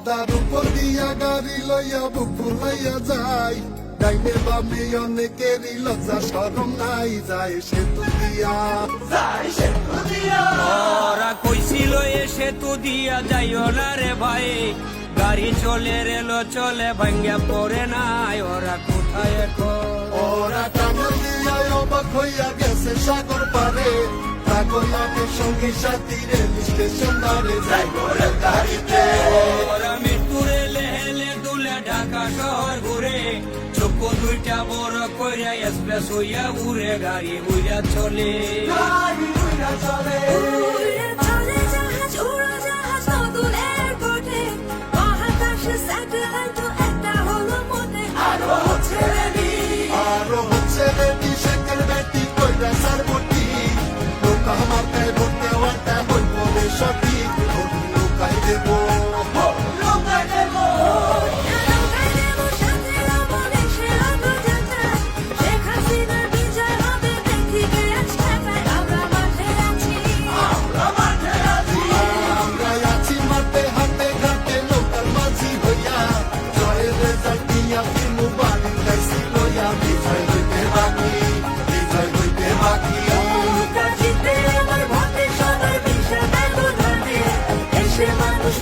তার উপর দিয়া গাড়ি লইয়া বুক ফুলাইয়া যায়, ডাইনে বামে অনেকেরই লজ্জা শরম নাই, যায় সেতু দিয়া, যায় সেতু দিয়া। ওরা কইছিল এ সেতু দিয়া যাইও না রে ভাই, গাড়ি চলে রেলো চলে ভাঙ্গা পড়ে নাই, ওরা কোথায় এখন? ওরা টাঙ্গাল দিয়া অবাক হইয়া গেছে সাগর পারে, পাগলামের সঙ্গে সাথী রেল স্টেশন ধরে যাই ঘোড়া গাড়িতে। ওরা মৃত্যুরে লেহেলে দুলে ঢাকা শহর ঘুরে, চোখ দুইটা বড় কইরা এক্সপ্রেস হইয়া ঘুরে, গাড়ি উইরা চলে, গাড়ি উইরা চলে। উড়ে চলে জাহাজ, উড়োজাহাজ নতুন এয়ারপোর্টে, মহাকাশে স্যাটেলাইট একটা হলো মনে। আরো হচ্ছে রেডি, আরো হচ্ছে রেডি, শেখের বেটি কইরা সারবটি, নৌকা মাথায় ভোট দেওয়াটা হইব রে সঠিক, ভোট নৌকায় দেব, নৌকায় দেব। নৌকায় দেব সাথে রমণেশের অগ্রযাত্রা, শেখ হাসিনার বিজয় হবে দেখি আজ ঢাকায়। আমরা মাঠে আছি, আমরা মাঠে আছি, আমরা আছি মাঠে হাতে ঘাটে নৌকার মাঝি হইয়া, জয়ের রেজাল্ট দিয়া ফিরমু বাড়ি গাইছি লইয়া, বিজয় হইতে বাকি, বিজয় হইতে বাকি। নৌকা জিতে আমার ভোটে সবার বিশাল ব্যবধানে, দেশের মানুষ